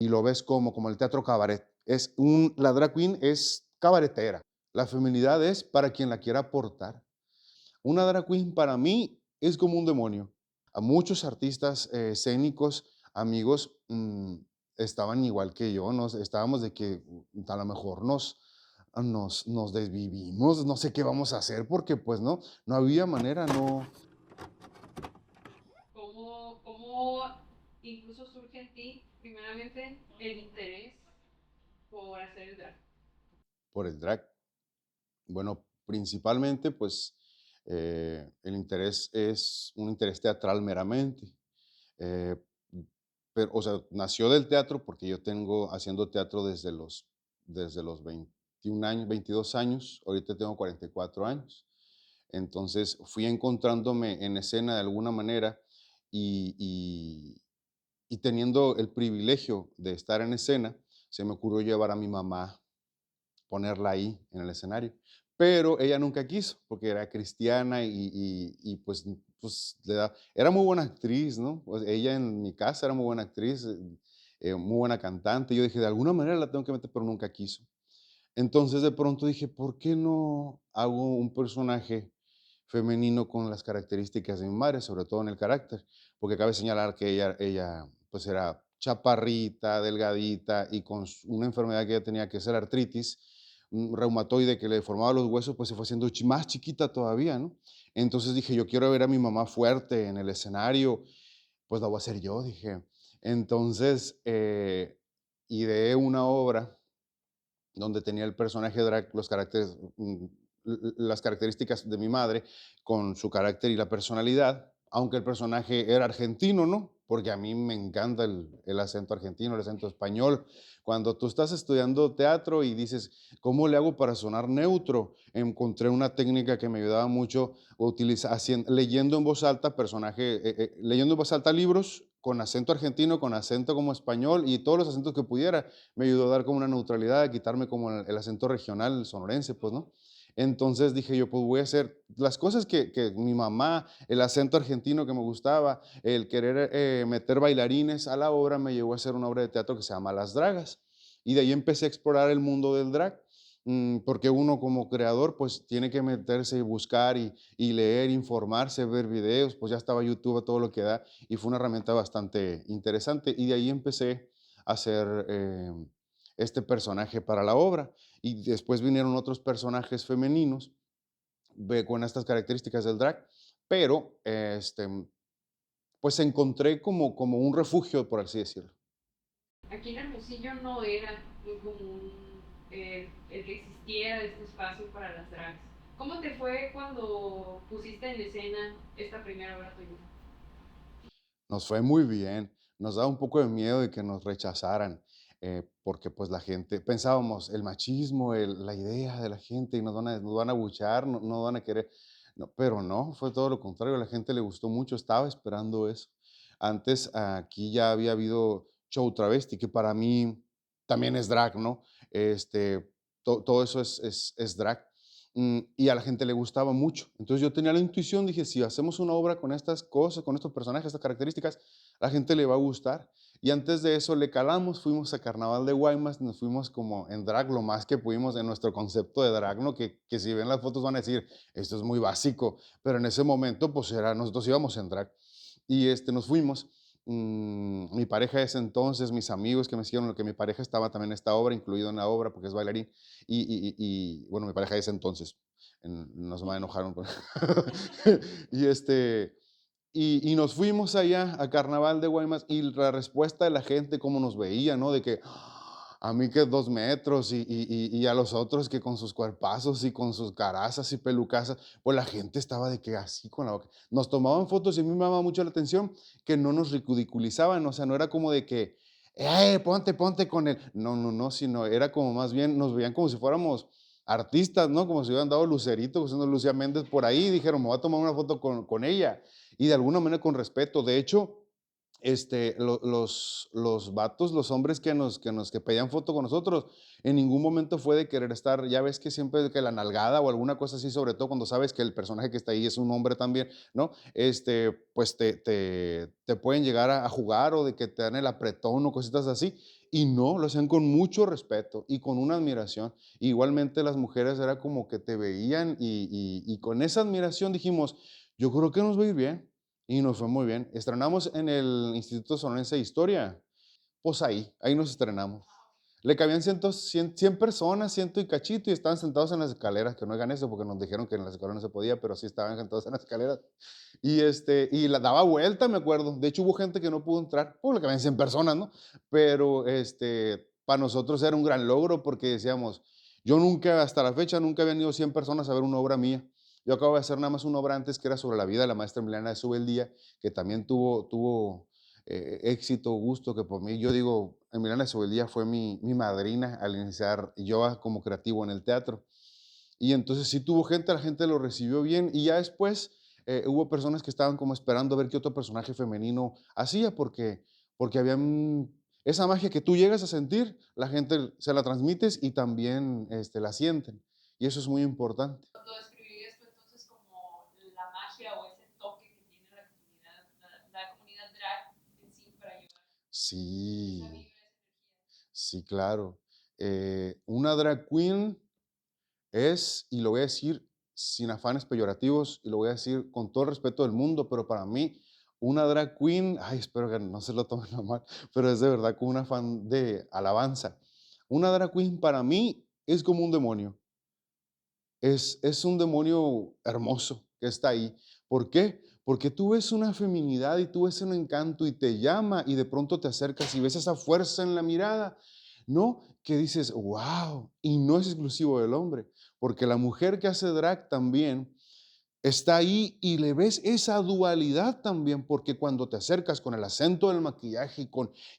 y lo ves como el teatro cabaret. La drag queen es cabaretera, la feminidad es para quien la quiera aportar. Una drag queen para mí es como un demonio. A muchos artistas escénicos, amigos, estaban igual que yo, estábamos de que a lo mejor nos desvivimos, no sé qué vamos a hacer porque pues no había manera, no. ¿Cómo incluso surge en ti, primeramente, el interés por hacer el drag? Por el drag. Bueno, principalmente, pues, el interés es un interés teatral meramente. Eh, pero, o sea, nació del teatro porque yo tengo haciendo teatro desde los 21 años, 22 años, ahorita tengo 44 años. Entonces, fui encontrándome en escena de alguna manera y, y- y teniendo el privilegio de estar en escena, se me ocurrió llevar a mi mamá, ponerla ahí en el escenario. Pero ella nunca quiso, porque era cristiana y pues era muy buena actriz, ¿no? Pues ella en mi casa era muy buena actriz, muy buena cantante. Yo dije, de alguna manera la tengo que meter, pero nunca quiso. Entonces de pronto dije, ¿por qué no hago un personaje femenino con las características de mi madre, sobre todo en el carácter? Porque cabe señalar que ella pues era chaparrita, delgadita y con una enfermedad que ella tenía, que es la artritis, un reumatoide que le deformaba los huesos, pues se fue haciendo más chiquita todavía, ¿no? Entonces dije, yo quiero ver a mi mamá fuerte en el escenario, pues la voy a hacer yo, dije. Entonces, ideé una obra donde tenía el personaje drag los caracteres, las características de mi madre con su carácter y la personalidad, aunque el personaje era argentino, ¿no? Porque a mí me encanta el acento argentino, el acento español. Cuando tú estás estudiando teatro y dices, ¿cómo le hago para sonar neutro? Encontré una técnica que me ayudaba mucho leyendo en voz alta leyendo en voz alta libros con acento argentino, con acento como español y todos los acentos que pudiera me ayudó a dar como una neutralidad, a quitarme como el acento regional, el sonorense, pues, ¿no? Entonces dije yo, pues voy a hacer las cosas que mi mamá, el acento argentino que me gustaba, el querer meter bailarines a la obra, me llevó a hacer una obra de teatro que se llama Las Dragas. Y de ahí empecé a explorar el mundo del drag, porque uno como creador pues tiene que meterse y buscar y leer, informarse, ver videos, pues ya estaba YouTube a todo lo que da y fue una herramienta bastante interesante. Y de ahí empecé a hacer este personaje para la obra. Y después vinieron otros personajes femeninos con estas características del drag, pero pues encontré como un refugio, por así decirlo. Aquí en Hermosillo no era muy común el que existiera este espacio para las drags. ¿Cómo te fue cuando pusiste en escena esta primera obra tuya? Nos fue muy bien, nos daba un poco de miedo de que nos rechazaran, porque pues la gente, pensábamos, el machismo, la idea de la gente, y nos van a abuchear, no van a querer, no, pero no, fue todo lo contrario, a la gente le gustó mucho, estaba esperando eso. Antes aquí ya había habido show travesti, que para mí también es drag, ¿no? Todo eso es drag. Y a la gente le gustaba mucho. Entonces yo tenía la intuición, dije, si hacemos una obra con estas cosas, con estos personajes, estas características, a la gente le va a gustar. Y antes de eso le calamos, fuimos a Carnaval de Guaymas, nos fuimos como en drag lo más que pudimos en nuestro concepto de drag, ¿no? Que si ven las fotos van a decir, esto es muy básico, pero en ese momento pues nosotros íbamos en drag. Y nos fuimos. Mi pareja de ese entonces, mis amigos que me siguieron, lo que mi pareja estaba también en esta obra, incluido en la obra porque es bailarín. Bueno, mi pareja de ese entonces, no se me enojaron. y y nos fuimos allá a Carnaval de Guaymas y la respuesta de la gente, cómo nos veía, ¿no? De que a mí que 2 metros y a los otros que con sus cuerpazos y con sus carazas y pelucasas, pues la gente estaba de que así con la boca. Nos tomaban fotos y a mí me llamaba mucho la atención que no nos ridiculizaban, o sea, no era como de que, ponte con él. No, no, no, sino era como más bien, nos veían como si fuéramos artistas, ¿no? Como si hubieran dado Lucerito, pues siendo Lucía Méndez por ahí, y dijeron, me voy a tomar una foto con ella. Y de alguna manera con respeto. De hecho, los vatos, los hombres que pedían foto con nosotros, en ningún momento fue de querer estar, ya ves que siempre que la nalgada o alguna cosa así, sobre todo cuando sabes que el personaje que está ahí es un hombre también, ¿no? Pues te pueden llegar a jugar o de que te dan el apretón o cositas así. Y no, lo hacían con mucho respeto y con una admiración. Igualmente las mujeres era como que te veían y con esa admiración dijimos, yo creo que nos va a ir bien. Y nos fue muy bien. Estrenamos en el Instituto Sonorense de Historia. Pues ahí nos estrenamos. Le cabían 100 personas, ciento y cachito, y estaban sentados en las escaleras, que no hagan eso porque nos dijeron que en las escaleras no se podía, pero sí estaban sentados en las escaleras. Y la daba vuelta, me acuerdo. De hecho, hubo gente que no pudo entrar, pues le cabían 100 personas, ¿no? Pero para nosotros era un gran logro porque decíamos, yo nunca, hasta la fecha, nunca habían ido 100 personas a ver una obra mía. Yo acabo de hacer nada más una obra antes que era sobre la vida de la maestra Emiliana de Subeldía, que también tuvo éxito, gusto, que por mí, yo digo, Emiliana Sobeldía fue mi madrina al iniciar yo como creativo en el teatro. Y entonces sí tuvo gente, la gente lo recibió bien y ya después hubo personas que estaban como esperando a ver qué otro personaje femenino hacía porque habían esa magia que tú llegas a sentir, la gente se la transmites y también la sienten. Y eso es muy importante. ¿Lo describirías tú entonces como la magia o ese toque que tiene la comunidad drag en sí para llevar esa Sí, vibra, esa energía? sí, claro. Una drag queen es, y lo voy a decir sin afanes peyorativos, y lo voy a decir con todo el respeto del mundo, pero para mí, una drag queen, ay, espero que no se lo tomen a mal, pero es de verdad con un afán de alabanza. Una drag queen para mí es como un demonio, es un demonio hermoso que está ahí. ¿Por qué? Porque tú ves una feminidad y tú ves un encanto y te llama y de pronto te acercas y ves esa fuerza en la mirada, ¿no? Que dices, wow, y no es exclusivo del hombre, porque la mujer que hace drag también está ahí y le ves esa dualidad también, porque cuando te acercas con el acento del maquillaje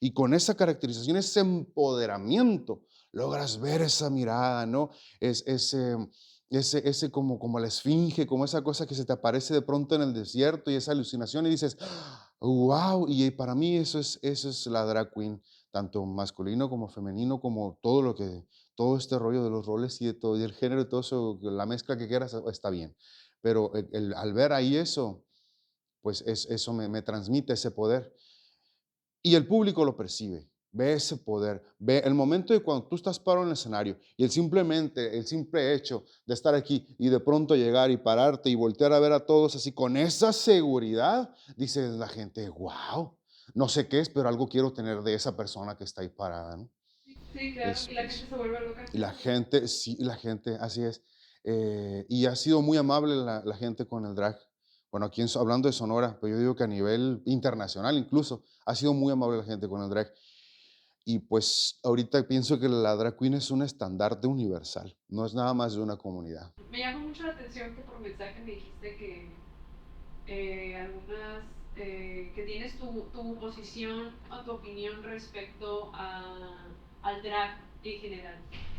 y con esa caracterización, ese empoderamiento, logras ver esa mirada, ¿no? Es, ese como la esfinge, como esa cosa que se te aparece de pronto en el desierto y esa alucinación y dices, wow, y para mí eso es la drag queen, tanto masculino como femenino, como todo este rollo de los roles y de todo, y el género y todo eso, la mezcla que quieras, está bien. Pero al ver ahí eso, pues eso me transmite ese poder. Y el público lo percibe, ve ese poder, ve el momento de cuando tú estás parado en el escenario y el simple hecho de estar aquí y de pronto llegar y pararte y voltear a ver a todos así con esa seguridad, dice la gente, wow, no sé qué es, pero algo quiero tener de esa persona que está ahí parada, ¿no? Sí, claro, y Es, la gente es, se vuelve loca. y la gente, sí, la gente, así es. Y ha sido muy amable la gente con el drag. Bueno, aquí hablando de Sonora, pero yo digo que a nivel internacional incluso, ha sido muy amable la gente con el drag. Y pues ahorita pienso que la drag queen es un estandarte universal, no es nada más de una comunidad. Me llama mucho la atención que por mensaje me dijiste que algunas, que tienes tu posición o tu opinión respecto al drag en general.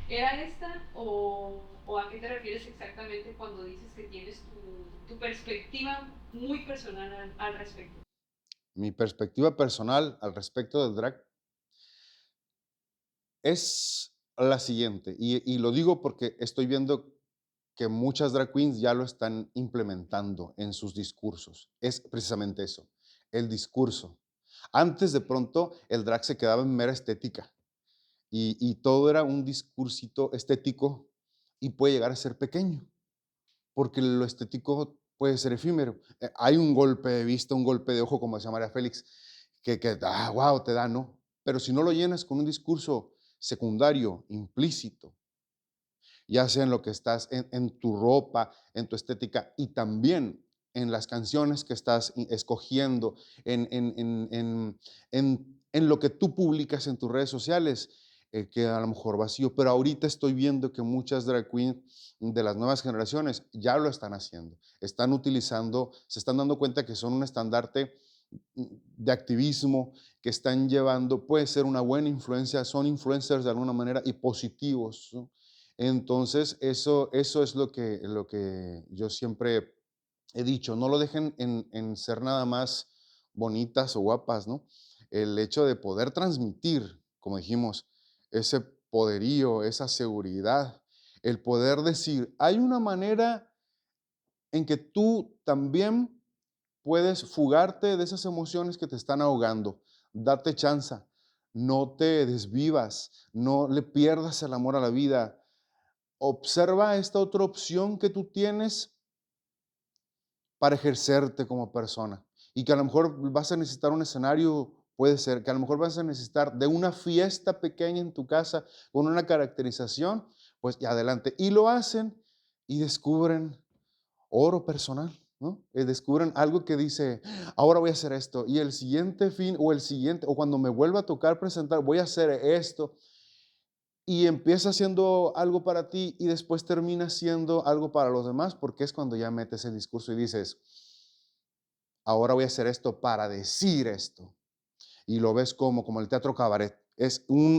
¿Era esta o a qué te refieres exactamente cuando dices que tienes tu perspectiva muy personal al respecto? Mi perspectiva personal al respecto del drag es la siguiente, y lo digo porque estoy viendo que muchas drag queens ya lo están implementando en sus discursos. Es precisamente eso, el discurso. Antes de pronto el drag se quedaba en mera estética y todo era un discursito estético y puede llegar a ser pequeño, porque lo estético puede ser efímero. Hay un golpe de vista, un golpe de ojo, como decía María Félix, que wow, te da, ¿no? Pero si no lo llenas con un discurso secundario, implícito, ya sea en lo que estás, en tu ropa, en tu estética y también en las canciones que estás escogiendo, en lo que tú publicas en tus redes sociales, queda a lo mejor vacío. Pero ahorita estoy viendo que muchas drag queens de las nuevas generaciones ya lo están haciendo. Están utilizando, se están dando cuenta que son un estandarte de activismo, que están llevando, puede ser una buena influencia, son influencers de alguna manera y positivos, ¿no? Entonces, eso es lo que yo siempre he dicho, no lo dejen en ser nada más bonitas o guapas, ¿no? El hecho de poder transmitir, como dijimos, ese poderío, esa seguridad, el poder decir, hay una manera en que tú también puedes fugarte de esas emociones que te están ahogando. Date chance. no te desvivas, no le pierdas el amor a la vida. Observa esta otra opción que tú tienes para ejercerte como persona. Y que a lo mejor vas a necesitar un escenario, puede ser, que a lo mejor vas a necesitar de una fiesta pequeña en tu casa con una caracterización, pues y adelante. Y lo hacen y descubren oro personal, ¿no? Descubren algo que dice, ahora voy a hacer esto, y el siguiente fin, o el siguiente, o cuando me vuelva a tocar presentar, voy a hacer esto, y empieza siendo algo para ti y después termina siendo algo para los demás, porque es cuando ya metes el discurso y dices, ahora voy a hacer esto para decir esto. Y lo ves como el teatro cabaret.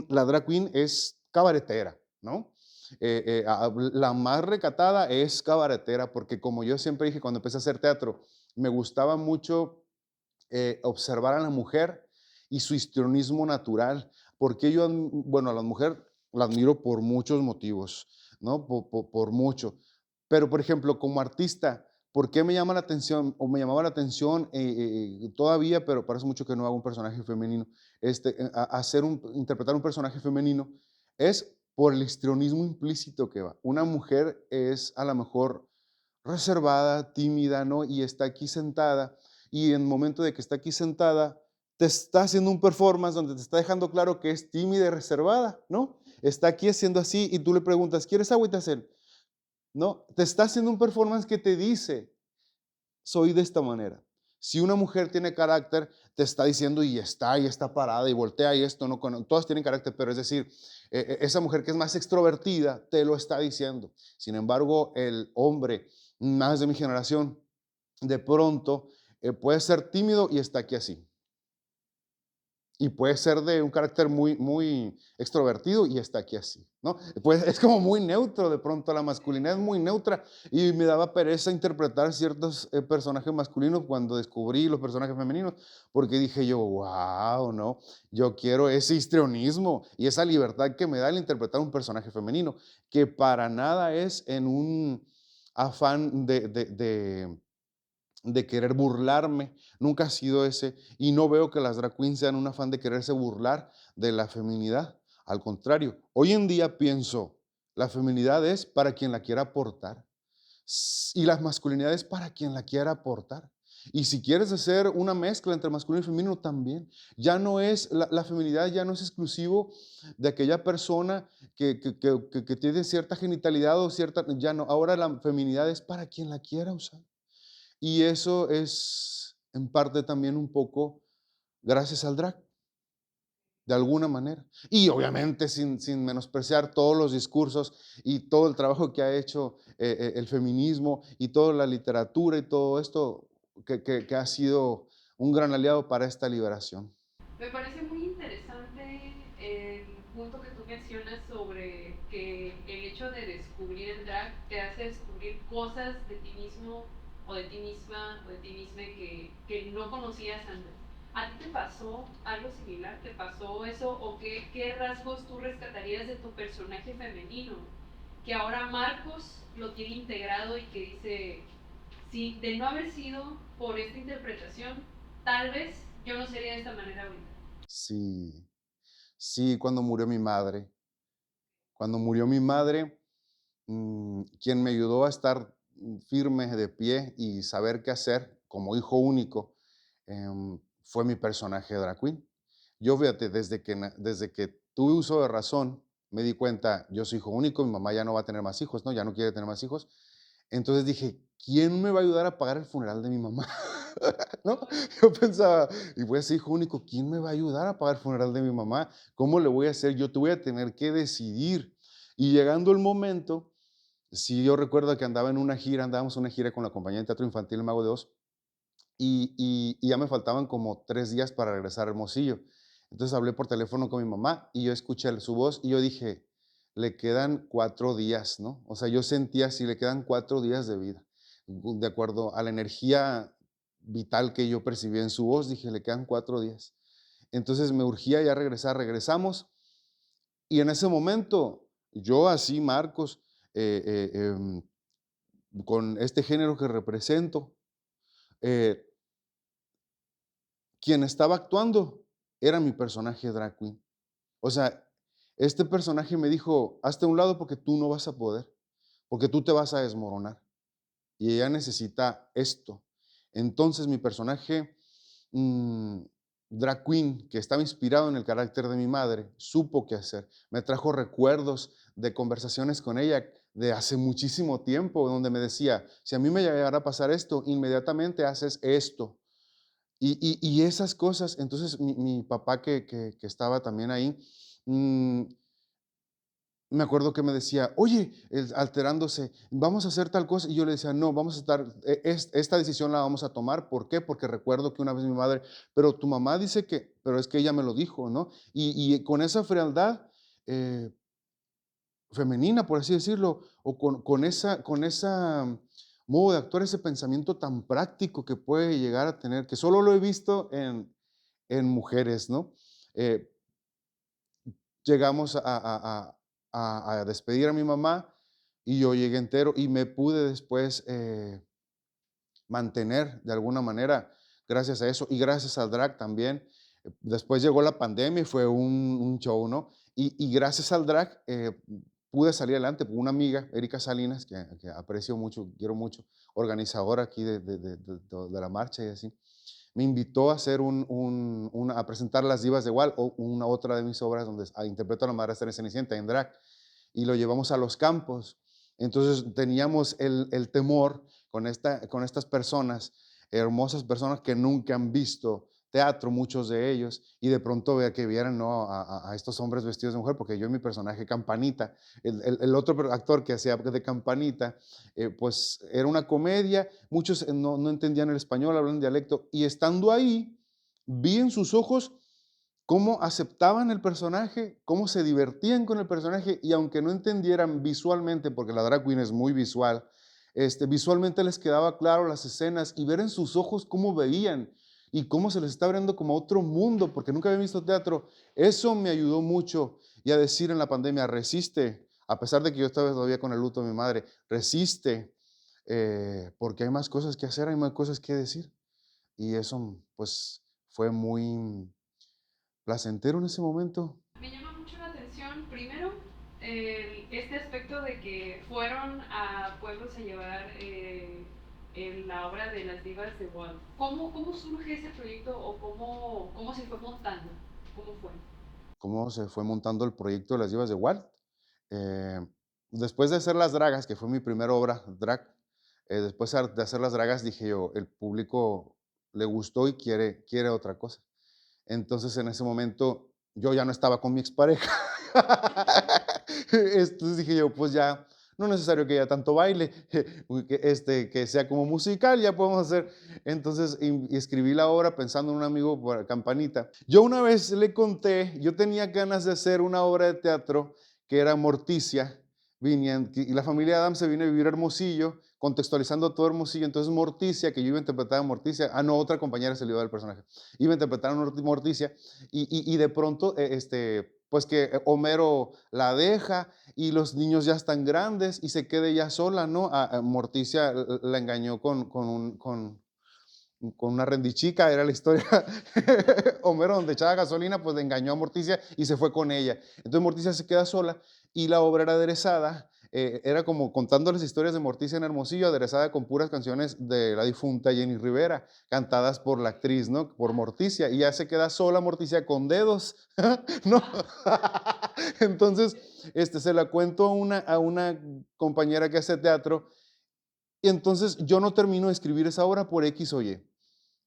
La drag queen es cabaretera, ¿no? La más recatada es cabaretera, porque como yo siempre dije cuando empecé a hacer teatro, me gustaba mucho observar a la mujer y su histrionismo natural, porque bueno, a la mujer la admiro por muchos motivos, ¿no? Por mucho. Pero, por ejemplo, como artista, ¿por qué me llama la atención o me llamaba la atención todavía, pero parece mucho que no hago un personaje femenino, interpretar un personaje femenino? Es por el histrionismo implícito que va. Una mujer es a lo mejor reservada, tímida, ¿no? Y está aquí sentada, y en el momento de que está aquí sentada, te está haciendo un performance donde te está dejando claro que es tímida y reservada, ¿no? Está aquí haciendo así y tú le preguntas, ¿quieres agua? Y te hace, no, te está haciendo un performance que te dice, soy de esta manera. Si una mujer tiene carácter, te está diciendo y está parada y voltea y esto, no, todas tienen carácter, pero es decir, esa mujer que es más extrovertida te lo está diciendo. Sin embargo, el hombre más de mi generación, de pronto, puede ser tímido y está aquí así. Y puede ser de un carácter muy extrovertido y está aquí así, ¿no? Pues es como muy neutro de pronto, la masculinidad es muy neutra y me daba pereza interpretar ciertos personajes masculinos cuando descubrí los personajes femeninos, porque dije yo, wow, ¿no? Yo quiero ese histrionismo y esa libertad que me da el interpretar un personaje femenino, que para nada es en un afán de querer burlarme, nunca ha sido ese, y no veo que las drag queens sean un afán de quererse burlar de la feminidad. Al contrario, hoy en día pienso, la feminidad es para quien la quiera aportar y la masculinidad es para quien la quiera aportar. Y si quieres hacer una mezcla entre masculino y femenino también, ya no es, la feminidad ya no es exclusivo de aquella persona que tiene cierta genitalidad o cierta, ya no, ahora la feminidad es para quien la quiera usar. Y eso es en parte también un poco gracias al drag, de alguna manera. Y obviamente sin menospreciar todos los discursos y todo el trabajo que ha hecho el feminismo y toda la literatura y todo esto que ha sido un gran aliado para esta liberación. Me parece muy interesante el punto que tú mencionas sobre que el hecho de descubrir el drag te hace descubrir cosas de ti mismo o de ti misma o de ti misma que no conocías antes. ¿A ti te pasó algo similar? ¿Te pasó eso? ¿O qué rasgos tú rescatarías de tu personaje femenino? Que ahora Marcos lo tiene integrado y que dice, si de no haber sido por esta interpretación, tal vez yo no sería de esta manera ahorita. Sí, sí, cuando murió mi madre, quien me ayudó a estar firme de pie y saber qué hacer como hijo único, fue mi personaje drag queen. Yo, fíjate, desde que tuve uso de razón, me di cuenta, yo soy hijo único, mi mamá ya no va a tener más hijos, ¿no? Ya no quiere tener más hijos. Entonces dije, ¿quién me va a ayudar a pagar el funeral de mi mamá? ¿No? Yo pensaba, y voy a ser hijo único, ¿quién me va a ayudar a pagar el funeral de mi mamá? ¿Cómo le voy a hacer? Yo te voy a tener que decidir. Y llegando el momento, sí, yo recuerdo que andábamos en una gira con la compañía de teatro infantil El Mago de Oz, y ya me faltaban como 3 días para regresar a Hermosillo. Entonces hablé por teléfono con mi mamá y yo escuché su voz y yo dije, le quedan 4 días, ¿no? O sea, yo sentía así, le quedan 4 días de vida. De acuerdo a la energía vital que yo percibí en su voz, dije, le quedan 4 días. Entonces me urgía ya regresar, regresamos y en ese momento yo así, Marcos, eh, eh, em, con este género que represento, eh, quien estaba actuando era mi personaje drag queen. O sea, este personaje me dijo: "Hazte a un lado porque tú no vas a poder, porque tú te vas a desmoronar, y ella necesita esto". Entonces, mi personaje, mm, drag queen, que estaba inspirado en el carácter de mi madre, supo qué hacer. Me trajo recuerdos de conversaciones con ella de hace muchísimo tiempo, donde me decía: "Si a mí me llegara a pasar esto, inmediatamente haces esto". Y esas cosas, entonces mi papá que estaba también ahí, mm, me acuerdo que me decía: "Oye", alterándose, "vamos a hacer tal cosa", y yo le decía: "No, vamos a estar, esta decisión la vamos a tomar". ¿Por qué? Porque recuerdo que una vez mi madre: "Pero tu mamá dice que", pero es que ella me lo dijo, ¿no? Y con esa frialdad, eh, femenina, por así decirlo, o con esa modo de actuar, ese pensamiento tan práctico que puede llegar a tener, que solo lo he visto en mujeres, ¿no? Eh, Llegamos a despedir a mi mamá y yo llegué entero y me pude después, mantener de alguna manera gracias a eso y gracias al drag también. Después llegó la pandemia y fue un show, ¿no? Y gracias al drag, pude salir adelante. Una amiga, Erika Salinas, que aprecio mucho, quiero mucho, organizadora aquí de la marcha y así, me invitó a hacer a presentar Las Divas de Wal, o una otra de mis obras donde interpreto a la madrastra de Cenicienta en drag, y lo llevamos a los campos. Entonces teníamos el temor con estas personas, hermosas personas que nunca han visto teatro, muchos de ellos, y de pronto que vieran, ¿no?, a estos hombres vestidos de mujer, porque yo, mi personaje Campanita, el otro actor que hacía de Campanita, pues era una comedia, muchos no entendían el español, hablan dialecto, y estando ahí, vi en sus ojos cómo aceptaban el personaje, cómo se divertían con el personaje, y aunque no entendieran visualmente, porque la drag queen es muy visual, visualmente les quedaba claro las escenas y ver en sus ojos cómo veían y cómo se les está abriendo como otro mundo, porque nunca había visto teatro. Eso me ayudó mucho y a decir en la pandemia: resiste, a pesar de que yo estaba todavía con el luto de mi madre, resiste, porque hay más cosas que hacer, hay más cosas que decir. Y eso, pues, fue muy placentero en ese momento. Me llama mucho la atención, primero, este aspecto de que fueron a pueblos a llevar la obra de las divas de Walt. ¿Cómo surge ese proyecto o cómo se fue montando? ¿Cómo fue? Cómo se fue montando el proyecto de las Divas de Walt. Eh, Después de hacer Las Dragas, que fue mi primera obra drag, después de hacer Las Dragas dije yo: el público le gustó y quiere otra cosa. Entonces, en ese momento, yo ya no estaba con mi expareja. Entonces dije yo: "Pues ya, no es necesario que haya tanto baile, que sea como musical, ya podemos hacer". Entonces, y escribí la obra pensando en un amigo por Campanita. Yo una vez le conté, yo tenía ganas de hacer una obra de teatro que era Morticia, y la familia Adams se vino a vivir a Hermosillo, contextualizando todo Hermosillo. Entonces, Morticia, que yo iba a interpretar a Morticia, no, otra compañera se le iba del personaje, iba a interpretar a Morticia, y de pronto, pues que Homero la deja y los niños ya están grandes y se quede ya sola, ¿no? A Morticia la engañó con una rendichica, era la historia. Homero, donde echaba gasolina, pues le engañó a Morticia y se fue con ella. Entonces Morticia se queda sola y la obra era aderezada, era como contando las historias de Morticia en Hermosillo, aderezada con puras canciones de la difunta Jenny Rivera, cantadas por la actriz, ¿no? Por Morticia, y ya se queda sola Morticia con dedos, ¿no? Entonces, se la cuento a una compañera que hace teatro, y entonces yo no termino de escribir esa obra por X o Y.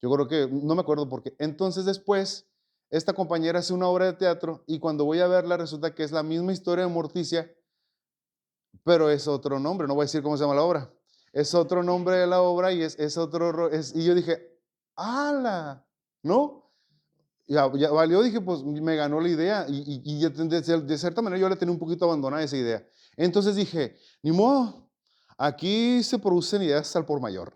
Yo creo que, no me acuerdo por qué. Entonces después, esta compañera hace una obra de teatro y cuando voy a verla resulta que es la misma historia de Morticia, pero es otro nombre, no voy a decir cómo se llama la obra. Es otro nombre de la obra y es otro, y yo dije: ¡hala! ¿No? Ya valió, dije, pues me ganó la idea y de cierta manera yo le tenía un poquito abandonada esa idea. Entonces dije: ni modo, aquí se producen ideas al por mayor.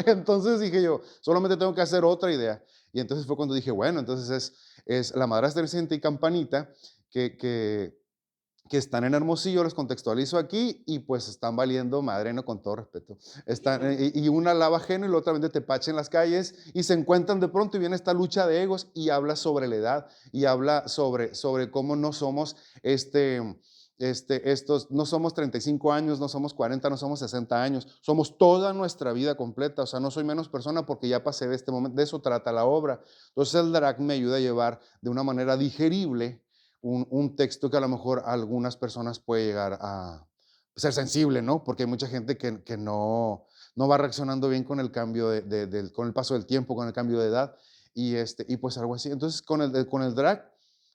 Entonces dije yo: solamente tengo que hacer otra idea. Y entonces fue cuando dije: bueno, entonces es La madrastra Cenicienta y Campanita, que, que, que están en Hermosillo, los contextualizo aquí, y pues están valiendo madre, ¿no? Con todo respeto. Están, y una lava ajeno y la otra vende tepache en las calles, y se encuentran de pronto y viene esta lucha de egos y habla sobre la edad, y habla sobre cómo no somos estos, no somos 35 años, no somos 40, no somos 60 años, somos toda nuestra vida completa. O sea, no soy menos persona porque ya pasé de este momento, de eso trata la obra. Entonces el drag me ayuda a llevar de una manera digerible un texto que a lo mejor a algunas personas puede llegar a ser sensible, ¿no? Porque hay mucha gente que no va reaccionando bien con el cambio con el paso del tiempo, con el cambio de edad, y pues algo así. Entonces, con el drag,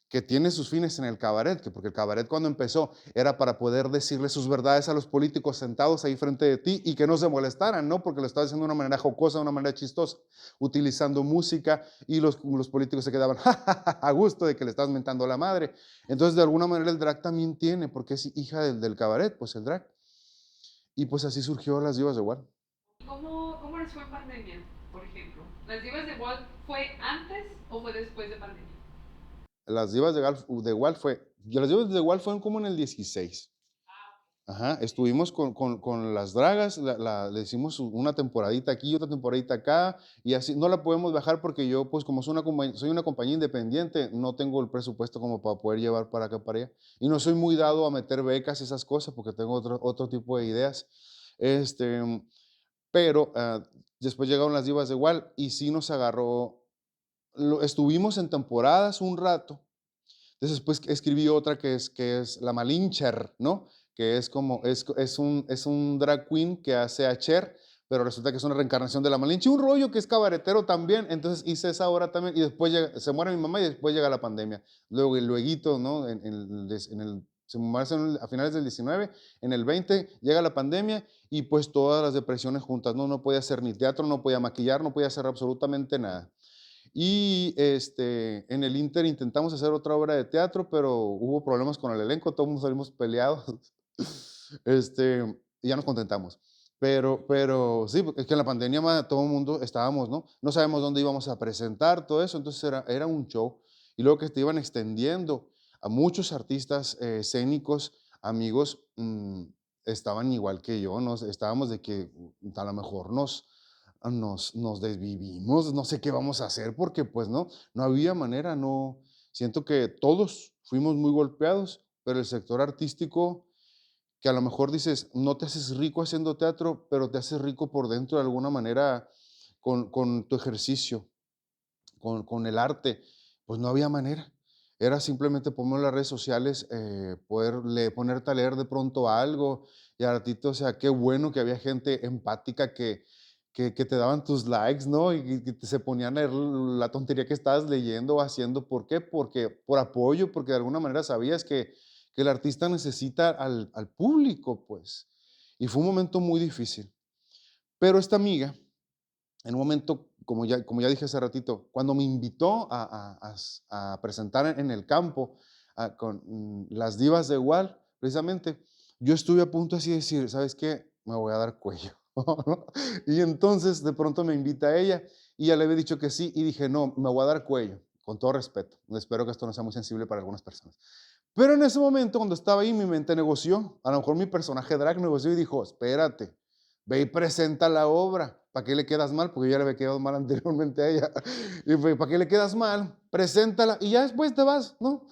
que tiene sus fines en el cabaret, porque el cabaret cuando empezó era para poder decirle sus verdades a los políticos sentados ahí frente de ti y que no se molestaran, ¿no? Porque lo estaba haciendo de una manera jocosa, de una manera chistosa, utilizando música, y los políticos se quedaban a gusto de que le estás mentando a la madre. Entonces, de alguna manera el drag también tiene, porque es hija del cabaret, pues el drag. Y pues así surgió Las Divas de War. ¿Cómo les fue en pandemia, por ejemplo? ¿Las Divas de Walt fue antes o fue después de pandemia? Las Divas Las Divas de Wall fueron como en el 16. Ajá, estuvimos con las dragas, le hicimos una temporadita aquí, otra temporadita acá, y así no la podemos bajar porque yo, pues como soy una compañía independiente, no tengo el presupuesto como para poder llevar para acá, para allá. Y no soy muy dado a meter becas y esas cosas porque tengo otro tipo de ideas. Este, pero después llegaron las Divas de Igual y sí nos agarró, estuvimos en temporadas un rato. Entonces después escribí otra que es La Malincher, ¿no? Que es como, es un drag queen que hace a Cher, pero resulta que es una reencarnación de La Malinche, un rollo que es cabaretero también. Entonces hice esa obra también, y después se muere mi mamá y después llega la pandemia. Luego, ¿no? Se muere a finales del 19, en el 20 llega la pandemia y pues todas las depresiones juntas, ¿no? No podía hacer ni teatro, no podía maquillar, no podía hacer absolutamente nada. Y en el Inter intentamos hacer otra obra de teatro, pero hubo problemas con el elenco, todos nos salimos peleados. Y ya nos contentamos. Pero sí, es que en la pandemia todo el mundo estábamos, ¿no? No sabemos dónde íbamos a presentar, todo eso, entonces era un show. Y luego que te iban extendiendo a muchos artistas escénicos, amigos, estaban igual que yo, ¿no? Estábamos de que a lo mejor nos desvivimos, no sé qué vamos a hacer porque pues no había manera, no, siento que todos fuimos muy golpeados, pero el sector artístico, que a lo mejor dices, no te haces rico haciendo teatro, pero te haces rico por dentro de alguna manera con tu ejercicio, con el arte, pues no había manera. Era simplemente poner en las redes sociales, ponerte a leer de pronto algo, y a ratito, o sea, qué bueno que había gente empática que te daban tus likes, ¿no? Y que se ponían a leer la tontería que estabas leyendo o haciendo. ¿Por qué? Porque por apoyo, porque de alguna manera sabías que el artista necesita al público, pues. Y fue un momento muy difícil. Pero esta amiga, en un momento, como ya dije hace ratito, cuando me invitó a presentar en el campo con las divas de igual, precisamente, yo estuve a punto así de decir, ¿sabes qué? Me voy a dar cuello. ¿no? Y entonces de pronto me invita a ella y ya le había dicho que sí y dije, no, me voy a dar cuello, con todo respeto. Espero que esto no sea muy sensible para algunas personas. Pero en ese momento, cuando estaba ahí, mi mente negoció. A lo mejor mi personaje drag negoció y dijo, espérate, ve y presenta la obra. ¿Para qué le quedas mal? Porque yo ya le había quedado mal anteriormente a ella. Y fue, ¿para qué le quedas mal? Preséntala y ya después te vas, ¿no?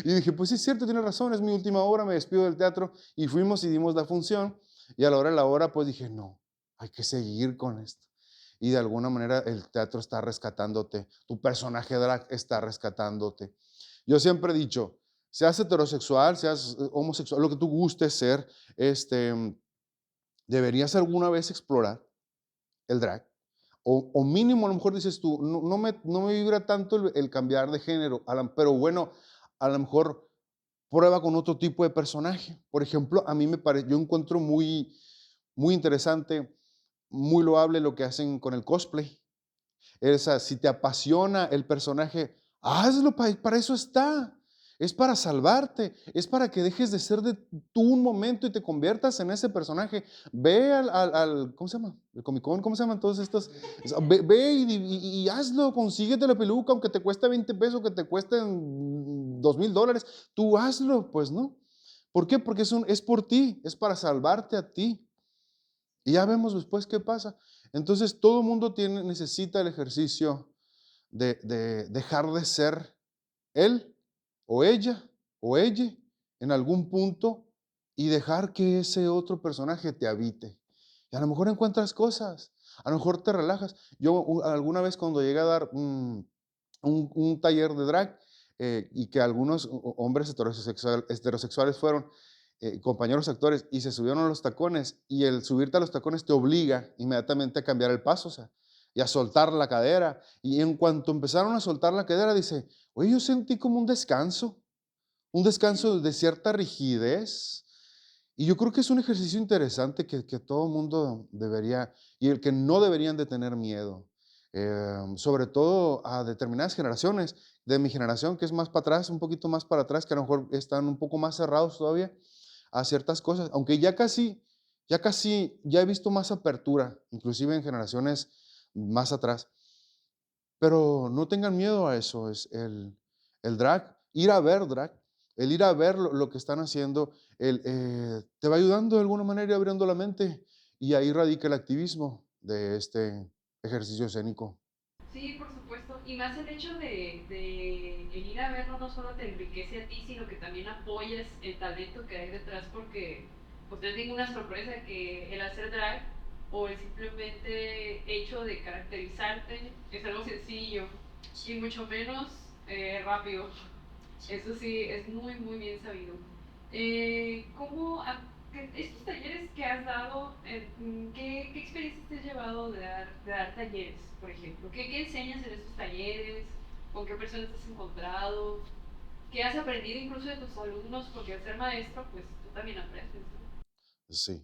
Y dije, pues sí, es cierto, tiene razón, es mi última obra, me despido del teatro. Y fuimos y dimos la función. Y a la hora de la hora, pues dije, no, hay que seguir con esto. Y de alguna manera el teatro está rescatándote, tu personaje drag está rescatándote. Yo siempre he dicho, seas heterosexual, seas homosexual, lo que tú gustes ser, deberías alguna vez explorar el drag. O mínimo, a lo mejor dices tú, no me vibra tanto el cambiar de género, pero bueno, a lo mejor prueba con otro tipo de personaje. Por ejemplo, a mí yo encuentro muy interesante, muy loable lo que hacen con el cosplay. Si te apasiona el personaje, hazlo, para eso está. Es para salvarte, es para que dejes de ser de tú un momento y te conviertas en ese personaje. Ve ¿cómo se llama? El Comic Con, ¿cómo se llaman todos estos? O sea, ve y hazlo, consíguete la peluca, aunque te cueste 20 pesos, que te cuesten $2,000, tú hazlo, pues no. ¿Por qué? Porque es por ti, es para salvarte a ti. Y ya vemos después qué pasa. Entonces, todo el mundo necesita el ejercicio de dejar de ser él o ella o ella en algún punto y dejar que ese otro personaje te habite. Y a lo mejor encuentras cosas, a lo mejor te relajas. Yo alguna vez cuando llegué a dar un taller de drag y que algunos hombres heterosexuales fueron compañeros actores y se subieron a los tacones y el subirte a los tacones te obliga inmediatamente a cambiar el paso, o sea, y a soltar la cadera. Y en cuanto empezaron a soltar la cadera, dice, oye, yo sentí como un descanso de cierta rigidez. Y yo creo que es un ejercicio interesante que todo mundo debería, y el que no deberían de tener miedo, sobre todo a determinadas generaciones, de mi generación que es más para atrás, un poquito más para atrás, que a lo mejor están un poco más cerrados todavía a ciertas cosas, aunque ya he visto más apertura, inclusive en generaciones más atrás. Pero no tengan miedo a eso, es el drag, ir a ver drag, el ir a ver lo que están haciendo, te va ayudando de alguna manera y abriendo la mente, y ahí radica el activismo de este ejercicio escénico. Sí, por supuesto. Y más el hecho de el ir a verlo no solo te enriquece a ti, sino que también apoyas el talento que hay detrás porque pues no es ninguna sorpresa que el hacer drag o el simplemente hecho de caracterizarte es algo sencillo y mucho menos rápido. Eso sí, es muy, muy bien sabido. ¿Cómo estos talleres que has dado, qué experiencias te has llevado de dar talleres, por ejemplo? ¿Qué enseñas en estos talleres? ¿Con qué personas te has encontrado? ¿Qué has aprendido incluso de tus alumnos? Porque al ser maestro, pues tú también aprendes, ¿no? Sí.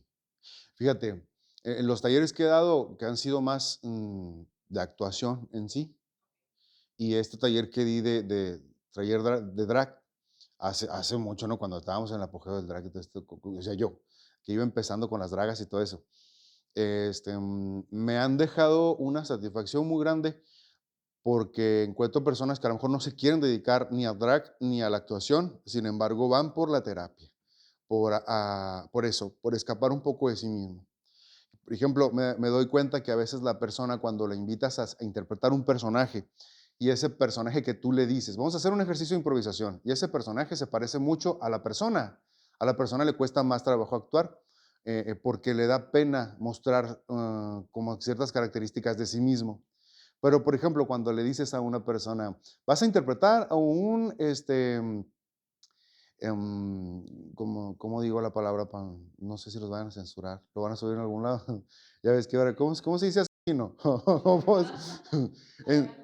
Fíjate, en los talleres que he dado, que han sido más de actuación en sí, y este taller que di de drag, hace mucho, ¿no? Cuando estábamos en el apogeo del drag, y todo esto, o sea, yo, que iba empezando con las dragas y todo eso, me han dejado una satisfacción muy grande porque encuentro personas que a lo mejor no se quieren dedicar ni a drag ni a la actuación, sin embargo van por la terapia, por eso, por escapar un poco de sí mismo. Por ejemplo, me doy cuenta que a veces la persona cuando la invitas a interpretar un personaje y ese personaje que tú le dices, vamos a hacer un ejercicio de improvisación y ese personaje se parece mucho a la persona le cuesta más trabajo actuar porque le da pena mostrar como ciertas características de sí mismo. Pero, por ejemplo, cuando le dices a una persona, vas a interpretar a ¿cómo digo la palabra? No sé si los van a censurar, lo van a subir en algún lado. Ya ves que ahora, ¿cómo se dice asesino? ¿Cómo es? En-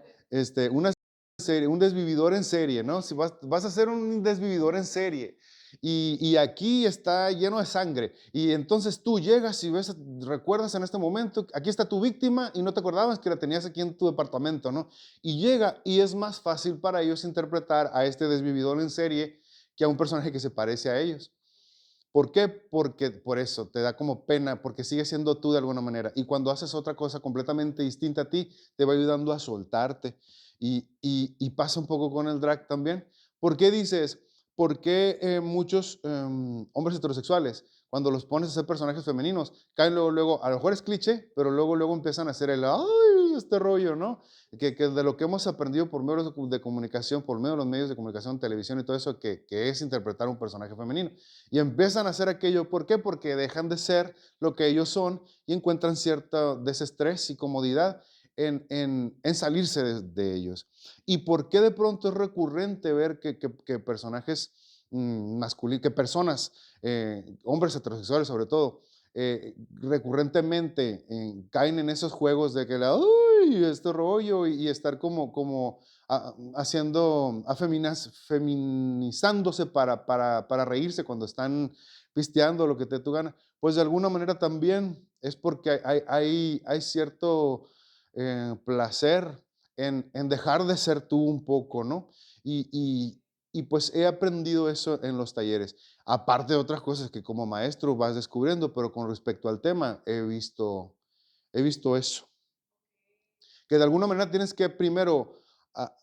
una serie, un desvividor en serie, ¿no? Si vas a hacer un desvividor en serie y aquí está lleno de sangre y entonces tú llegas y recuerdas en este momento, aquí está tu víctima y no te acordabas que la tenías aquí en tu departamento, ¿no? Y llega y es más fácil para ellos interpretar a este desvividor en serie que a un personaje que se parece a ellos. ¿Por qué? Porque por eso te da como pena, porque sigues siendo tú de alguna manera. Y cuando haces otra cosa completamente distinta a ti, te va ayudando a soltarte. Y pasa un poco con el drag también. ¿Por qué dices? ¿Por qué muchos hombres heterosexuales, cuando los pones a ser personajes femeninos, caen luego, luego, a lo mejor es cliché, pero luego, luego empiezan a hacer ay, este rollo, ¿no? Que de lo que hemos aprendido por medios de comunicación, por medio de los medios de comunicación, televisión y todo eso, que es interpretar un personaje femenino. Y empiezan a hacer aquello, ¿por qué? Porque dejan de ser lo que ellos son y encuentran cierto desestrés y comodidad en salirse de ellos. ¿Y por qué de pronto es recurrente ver que personajes masculinos, que personas, hombres heterosexuales sobre todo, recurrentemente caen en esos juegos de que ¡ay! Este rollo y estar como haciendo, feminizándose para reírse cuando están pisteando lo que te tu gana, pues de alguna manera también es porque hay cierto placer en dejar de ser tú un poco, ¿no? Y Y pues he aprendido eso en los talleres, aparte de otras cosas que como maestro vas descubriendo, pero con respecto al tema he visto eso, que de alguna manera tienes que primero ah,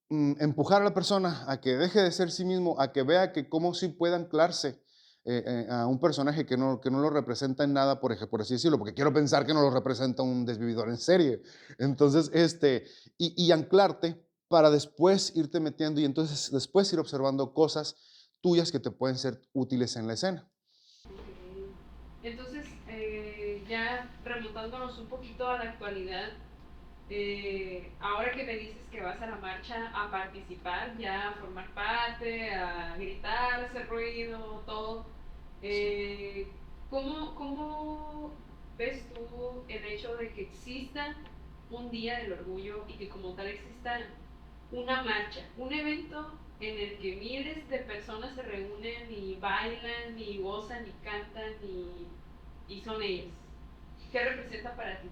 empujar a la persona a que deje de ser sí mismo, a que vea que cómo sí puede anclarse a un personaje que no lo representa en nada, por así decirlo, porque quiero pensar que no lo representa un desvividor en serie. Entonces, y anclarte para después irte metiendo y entonces después ir observando cosas tuyas que te pueden ser útiles en la escena. Ok. Entonces, ya remontándonos un poquito a la actualidad, ahora que me dices que vas a la marcha a participar, ya a formar parte, a gritar, a hacer ruido, todo, eh, ¿cómo ves tú el hecho de que exista un día del orgullo y que como tal exista una marcha, un evento en el que miles de personas se reúnen y bailan y gozan y cantan y son ellas? ¿Qué representa para ti?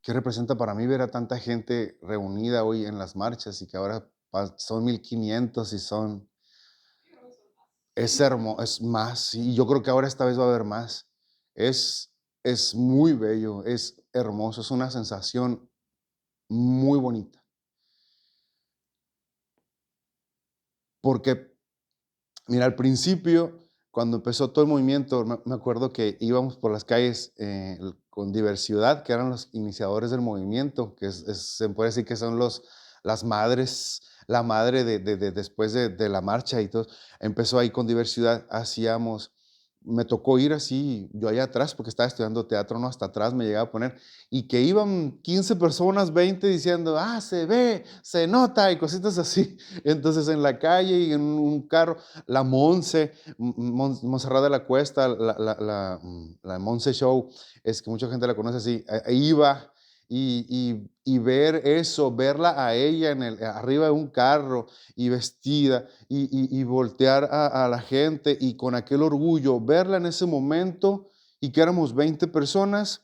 ¿Qué representa para mí ver a tanta gente reunida hoy en las marchas y que ahora son 1500 y son es más, y yo creo que ahora esta vez va a haber más. Es es muy bello, es hermoso, es una sensación muy bonita, porque, mira, al principio, cuando empezó todo el movimiento, me acuerdo que íbamos por las calles, con Diversidad, que eran los iniciadores del movimiento, que se puede decir que son las madres, la madre de después de la marcha y todo. Empezó ahí con Diversidad, hacíamos me tocó ir así, yo allá atrás, porque estaba estudiando teatro, ¿no? Hasta atrás me llegaba a poner, y que iban 15 personas, 20 diciendo, se ve, se nota, y cositas así. Entonces en la calle y en un carro, la Monse, Montserrat de la Cuesta, la Monse Show, es que mucha gente la conoce así, iba y ver eso, verla a ella arriba de un carro y vestida y voltear a la gente y con aquel orgullo, verla en ese momento y que éramos 20 personas,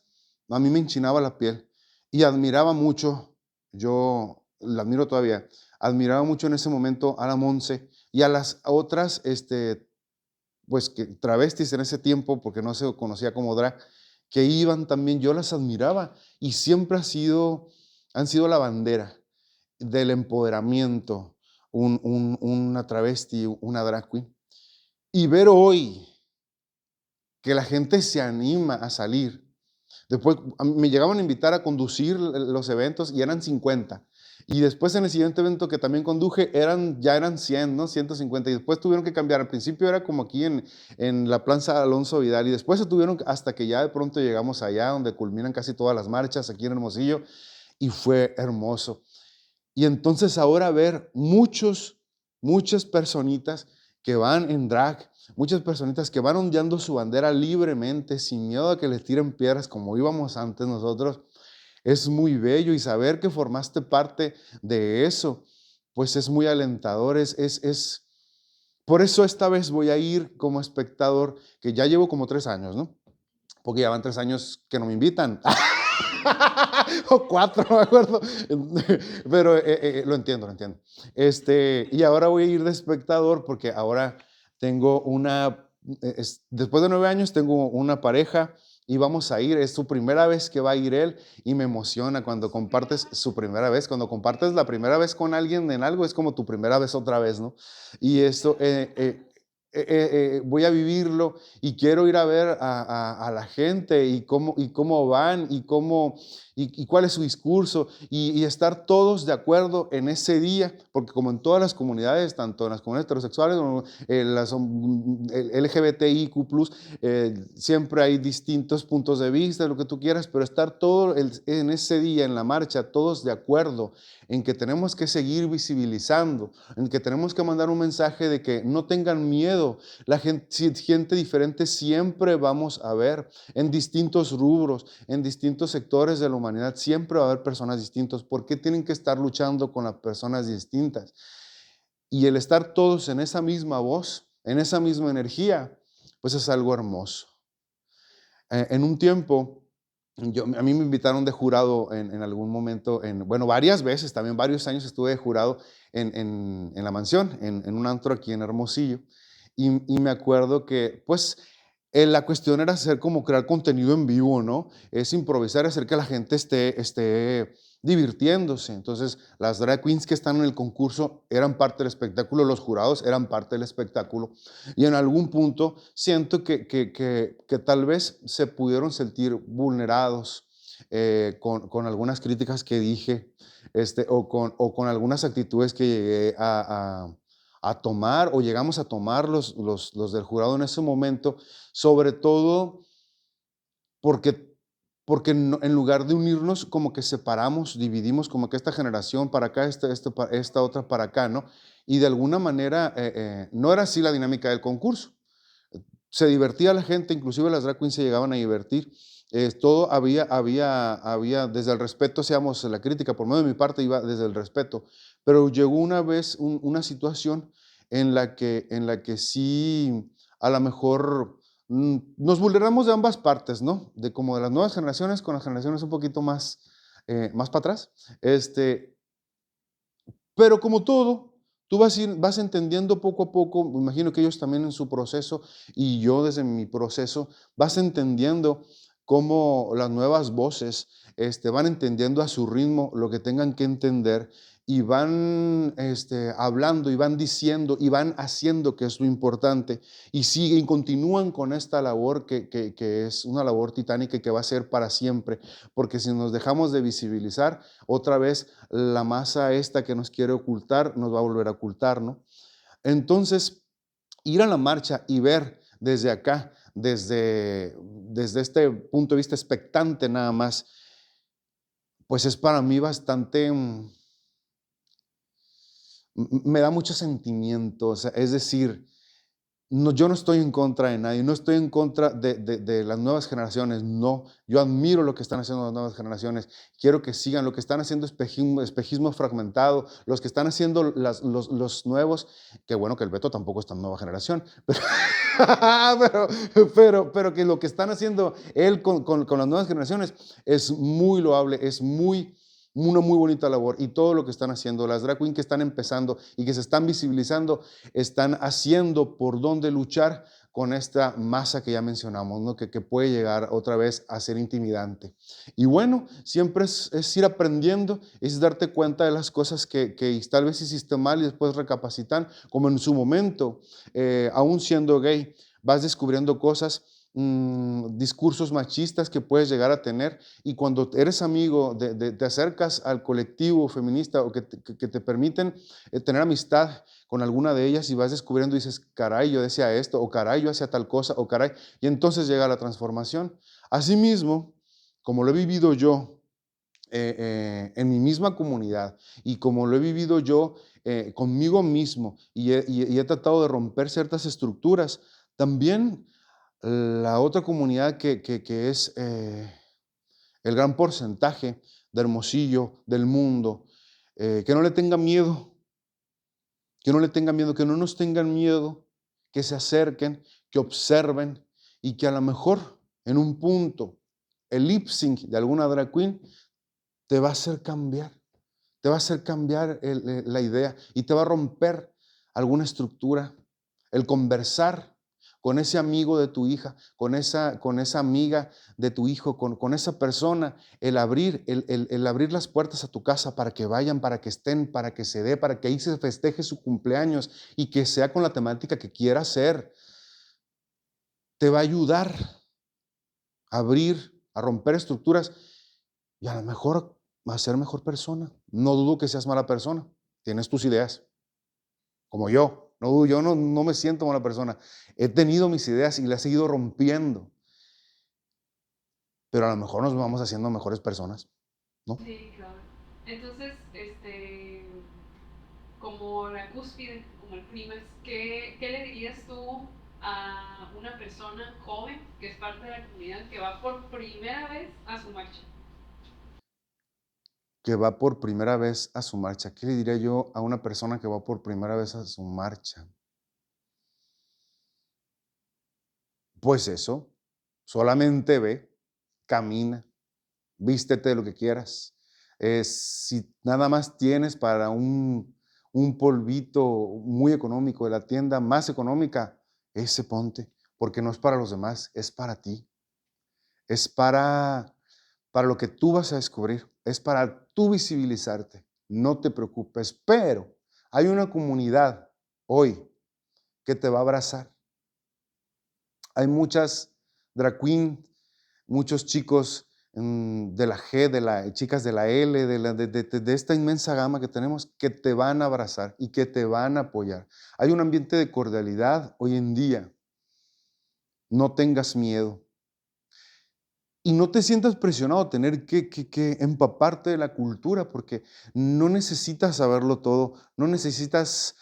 a mí me enchinaba la piel y admiraba mucho, yo la admiro todavía, admiraba mucho en ese momento a la Monse y a las otras, pues que travestis en ese tiempo, porque no se conocía como drag, que iban también, yo las admiraba y siempre han sido la bandera del empoderamiento, una travesti, una drag queen. Y ver hoy que la gente se anima a salir. Después me llegaban a invitar a conducir los eventos y eran 50. Y después en el siguiente evento que también conduje ya eran 100, ¿no? 150. Y después tuvieron que cambiar. Al principio era como aquí en la Plaza Alonso Vidal. Y después se tuvieron hasta que ya de pronto llegamos allá donde culminan casi todas las marchas aquí en Hermosillo. Y fue hermoso. Y entonces ahora ver muchas personitas que van en drag, muchas personitas que van ondeando su bandera libremente, sin miedo a que les tiren piedras como íbamos antes nosotros, es muy bello y saber que formaste parte de eso, pues es muy alentador, por eso esta vez voy a ir como espectador, que ya llevo como 3 años, ¿no? Porque ya van 3 años que no me invitan. O 4, no me acuerdo. Pero lo entiendo, lo entiendo. Y ahora voy a ir de espectador porque ahora tengo después de 9 años tengo una pareja y vamos a ir. Es su primera vez que va a ir él y me emociona cuando compartes su primera vez. Cuando compartes la primera vez con alguien en algo, es como tu primera vez otra vez, ¿no? Y esto, voy a vivirlo y quiero ir a ver a la gente y cómo van y cuál es su discurso y estar todos de acuerdo en ese día, porque como en todas las comunidades, tanto en las comunidades heterosexuales como el LGBTIQ+, siempre hay distintos puntos de vista, lo que tú quieras, pero estar en ese día, en la marcha, todos de acuerdo en que tenemos que seguir visibilizando, en que tenemos que mandar un mensaje de que no tengan miedo. La gente diferente siempre vamos a ver en distintos rubros, en distintos sectores de la humanidad, siempre va a haber personas distintas. ¿Por qué tienen que estar luchando con las personas distintas? Y el estar todos en esa misma voz, en esa misma energía, pues es algo hermoso. En un tiempo A mí me invitaron de jurado en algún momento, bueno, varias veces, también varios años estuve de jurado en La Mansión, en un antro aquí en Hermosillo. Y me acuerdo que, pues, la cuestión era hacer como crear contenido en vivo, ¿no? Es improvisar, hacer que la gente esté divirtiéndose. Entonces, las drag queens que están en el concurso eran parte del espectáculo, los jurados eran parte del espectáculo. Y en algún punto siento que tal vez se pudieron sentir vulnerados con algunas críticas que dije, o con algunas actitudes que llegué a tomar o llegamos a tomar los del jurado en ese momento, sobre todo porque, porque en lugar de unirnos, como que separamos, dividimos, como que esta generación para acá, esta otra para acá, ¿no? Y de alguna manera no era así la dinámica del concurso. Se divertía la gente, inclusive las drag queens se llegaban a divertir. Todo había, desde el respeto, hacíamos la crítica, por medio de mi parte iba desde el respeto, pero llegó una vez una situación en la que sí, a lo mejor nos vulneramos de ambas partes, ¿no? De como de las nuevas generaciones con las generaciones un poquito más para atrás. Pero como todo, tú vas entendiendo poco a poco, me imagino que ellos también en su proceso y yo desde mi proceso, vas entendiendo cómo las nuevas voces van entendiendo a su ritmo lo que tengan que entender y van hablando y van diciendo y van haciendo, que es lo importante, y siguen y continúan con esta labor que es una labor titánica y que va a ser para siempre, porque si nos dejamos de visibilizar, otra vez la masa esta que nos quiere ocultar nos va a volver a ocultar, ¿no? Entonces, ir a la marcha y ver desde acá, desde este punto de vista expectante nada más, pues es para mí bastante, me da mucho sentimiento, o sea, es decir, no, yo no estoy en contra de nadie, no estoy en contra de las nuevas generaciones, no. Yo admiro lo que están haciendo las nuevas generaciones. Quiero que sigan lo que están haciendo, espejismo fragmentado, los que están haciendo los nuevos, que bueno que el Beto tampoco es tan nueva generación, pero que lo que están haciendo él con las nuevas generaciones es muy loable, es una muy bonita labor, y todo lo que están haciendo, las drag queens que están empezando y que se están visibilizando, están haciendo por dónde luchar con esta masa que ya mencionamos, ¿no? Que puede llegar otra vez a ser intimidante. Y bueno, siempre es ir aprendiendo, es darte cuenta de las cosas que tal vez hiciste mal y después recapacitan, como en su momento, aún siendo gay, vas descubriendo cosas, discursos machistas que puedes llegar a tener, y cuando eres amigo, te acercas al colectivo feminista o que te permiten tener amistad con alguna de ellas, y vas descubriendo y dices, caray, yo decía esto, o caray, yo hacía tal cosa, o caray, y entonces llega la transformación. Asimismo, como lo he vivido yo en mi misma comunidad, y como lo he vivido yo conmigo mismo, y he tratado de romper ciertas estructuras, también la otra comunidad que es el gran porcentaje de Hermosillo, del mundo, que no le tenga miedo, que no le tengan miedo, que no nos tengan miedo, que se acerquen, que observen, y que a lo mejor en un punto el lip sync de alguna drag queen te va a hacer cambiar, te va a hacer cambiar la idea, y te va a romper alguna estructura. El conversar con ese amigo de tu hija, con esa amiga de tu hijo, con esa persona, el abrir las puertas a tu casa para que vayan, para que estén, para que se dé, para que ahí se festeje su cumpleaños y que sea con la temática que quiera hacer, te va a ayudar a abrir, a romper estructuras y a lo mejor a ser mejor persona. No dudo que seas mala persona, tienes tus ideas, como yo. No, yo no me siento mala persona. He tenido mis ideas y las he ido rompiendo, pero a lo mejor nos vamos haciendo mejores personas, ¿no? Sí, claro. Entonces, como la cúspide, como el clímax, ¿qué le dirías tú a una persona joven que es parte de la comunidad que va por primera vez a su marcha? Que va por primera vez a su marcha. ¿Qué le diría yo a una persona que va por primera vez a su marcha? Pues eso, solamente ve, camina, vístete de lo que quieras. Si nada más tienes para un polvito muy económico de la tienda más económica, ese ponte, porque no es para los demás, es para ti. Es para lo que tú vas a descubrir, es para tú visibilizarte. No te preocupes, pero hay una comunidad hoy que te va a abrazar. Hay muchas drag queen, muchos chicos de la G, chicas de la L, de esta inmensa gama que tenemos, que te van a abrazar y que te van a apoyar. Hay un ambiente de cordialidad hoy en día. No tengas miedo. Y no te sientas presionado a tener que empaparte de la cultura, porque no necesitas saberlo todo, no necesitas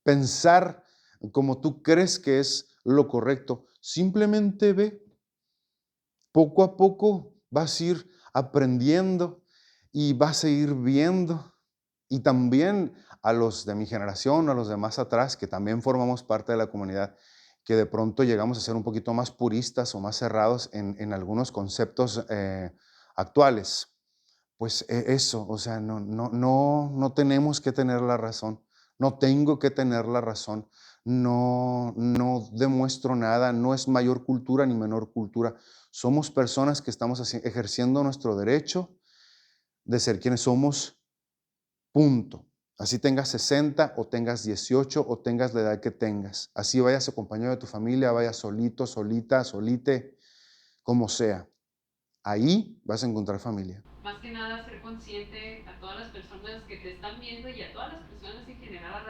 pensar como tú crees que es lo correcto. Simplemente ve, poco a poco vas a ir aprendiendo y vas a ir viendo. Y también a los de mi generación, a los de más atrás, que también formamos parte de la comunidad, que de pronto llegamos a ser un poquito más puristas o más cerrados en algunos conceptos actuales. Pues eso, o sea, no tenemos que tener la razón, no tengo que tener la razón, no demuestro nada, no es mayor cultura ni menor cultura. Somos personas que estamos ejerciendo nuestro derecho de ser quienes somos, punto. Así tengas 60 o tengas 18 o tengas la edad que tengas. Así vayas acompañado de tu familia, vayas solito, solita, solite, como sea. Ahí vas a encontrar familia. Más que nada ser consciente a todas las personas que te están viendo y a todas las personas en general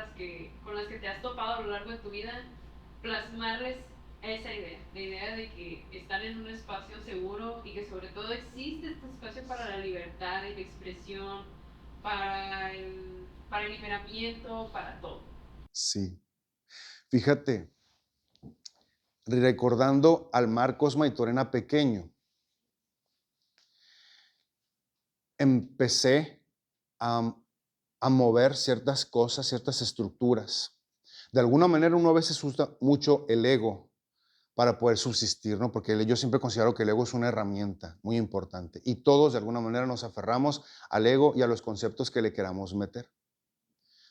con las que te has topado a lo largo de tu vida, plasmarles esa idea, la idea de que están en un espacio seguro y que sobre todo existe este espacio para la libertad y la expresión, para el liberamiento, para todo. Sí. Fíjate, recordando al Marcos Maitorena pequeño, empecé a, a mover ciertas cosas, ciertas estructuras. De alguna manera uno a veces usa mucho el ego para poder subsistir, ¿no? Porque yo siempre considero que el ego es una herramienta muy importante y todos de alguna manera nos aferramos al ego y a los conceptos que le queramos meter.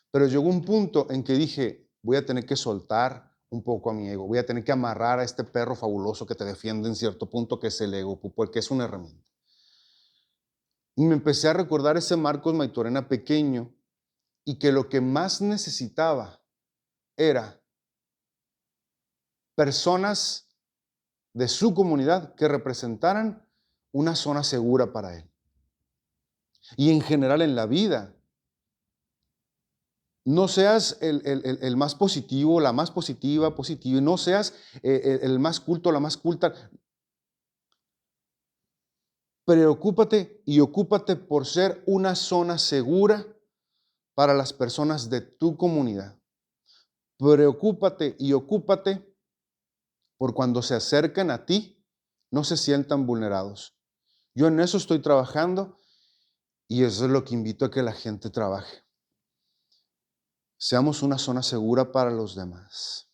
Pero llegó un punto en que dije, voy a tener que soltar un poco a mi ego, voy a tener que amarrar a este perro fabuloso que te defiende en cierto punto, que es el ego, porque es una herramienta. Y me empecé a recordar ese Marcos Maitorena pequeño y que lo que más necesitaba era personas de su comunidad que representaran una zona segura para él. Y en general en la vida, no seas el más positivo, la más positiva, positivo, y no seas el más culto, la más culta. Preocúpate y ocúpate por ser una zona segura para las personas de tu comunidad. Preocúpate y ocúpate por cuando se acercan a ti, no se sientan vulnerados. Yo en eso estoy trabajando y eso es lo que invito a que la gente trabaje. Seamos una zona segura para los demás.